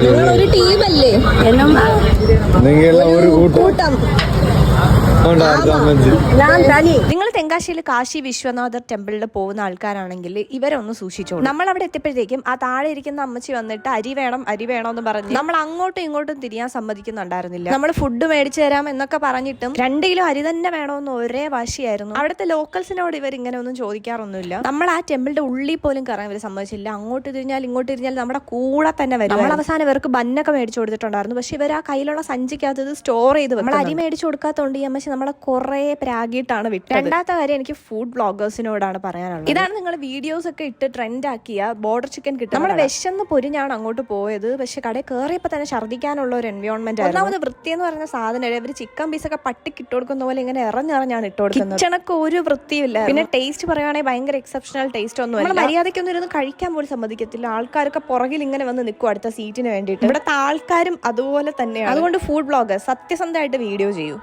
നിങ്ങളൊരു ടീമല്ലേ? നിങ്ങളെല്ലാം ഒരു കൂട്ടം. നിങ്ങൾ തെങ്കാശിയിൽ കാശി വിശ്വനാഥർ ടെമ്പിളിൽ പോകുന്ന ആൾക്കാരാണെങ്കിൽ ഇവരൊന്ന് സൂക്ഷിച്ചോളൂ. നമ്മൾ അവിടെ എത്തിയപ്പോഴത്തേക്കും ആ താഴെ ഇരിക്കുന്ന അമ്മച്ചി വന്നിട്ട് അരി വേണം എന്ന് പറഞ്ഞ് നമ്മൾ അങ്ങോട്ടും ഇങ്ങോട്ടും തിരിയാൻ സമ്മതിക്കുന്നുണ്ടായിരുന്നില്ല. നമ്മൾ ഫുഡ് മേടിച്ചു തരാം എന്നൊക്കെ പറഞ്ഞിട്ടും 2 കിലോ അരി തന്നെ വേണമെന്ന് ഒരേ വാശിയായിരുന്നു. അവിടുത്തെ ലോക്കൽസിനോട് ഇവർ ഇങ്ങനെ ഒന്നും ചോദിക്കാറൊന്നുമില്ല. നമ്മൾ ആ ടെമ്പിളിന്റെ ഉള്ളിൽ പോലും കയറാൻ ഇവർ സമ്മതിച്ചില്ല. അങ്ങോട്ട് തിരിഞ്ഞാൽ ഇങ്ങോട്ട് തിരിഞ്ഞാൽ നമ്മുടെ കൂടെ തന്നെ വരും. നമ്മൾ അവസാനം ഇവർക്ക് ബന്നൊക്കെ മേടിച്ചു കൊടുത്തിട്ടുണ്ടായിരുന്നു. പക്ഷെ ഇവർ ആ കയ്യിലുള്ള സഞ്ചിക്കകത്ത് സ്റ്റോർ ചെയ്ത് നമ്മൾ അരി മേടിച്ചു കൊടുക്കാത്തതുകൊണ്ട് ഈ അമ്മച്ചി നമ്മളെ കുറെ പ്രാഗിയിട്ടാണ് വിട്ടത്. രണ്ടാമത്തെ കാര്യം എനിക്ക് ഫുഡ് ബ്ലോഗേഴ്സിനോടാണ് പറയാനുള്ളത്. ഇതാണ് നിങ്ങൾ വീഡിയോസ് ഒക്കെ ഇട്ട് ട്രെൻഡ് ആക്കിയ ബോർഡർ ചിക്കൻ കിട്ടും. നമ്മൾ വിശന്ന് പൊരിഞ്ഞാണ് അങ്ങോട്ട് പോയത്. പക്ഷെ കടയിൽ കയറിയപ്പോൾ തന്നെ ഛർദ്ദിക്കാനുള്ള ഒരു എൻവയോൺമെന്റ്. ഒന്നാമത് വൃത്തി എന്ന് പറയുന്ന സാധനം ഇവർ ചിക്കൻ പീസൊക്കെ പട്ടിക്ക് ഇട്ട് കൊടുക്കുന്ന പോലെ ഇങ്ങനെ ഇറഞ്ഞിറഞ്ഞാണ് ഇട്ട് കൊടുക്കുന്നത്. കിച്ചണക്ക് ഒരു വൃത്തിയില്ല. പിന്നെ ടേസ്റ്റ് പറയുകയാണെങ്കിൽ ഭയങ്കര എക്സെപ്ഷണൽ ടേസ്റ്റ് ഒന്നും നമ്മൾ മര്യാദയ്ക്കൊന്നും ഇരുന്ന് കഴിക്കാൻ പോലും സമ്മതിക്കത്തില്ല. ആൾക്കാരൊക്കെ പുറകിൽ ഇങ്ങനെ വന്ന് നിൽക്കും അടുത്ത സീറ്റിന് വേണ്ടിയിട്ട്. ഇവിടുത്തെ ആൾക്കാരും അതുപോലെ തന്നെയാണ്. അതുകൊണ്ട് ഫുഡ് ബ്ലോഗർ സത്യസന്ധമായിട്ട് വീഡിയോ ചെയ്യൂ.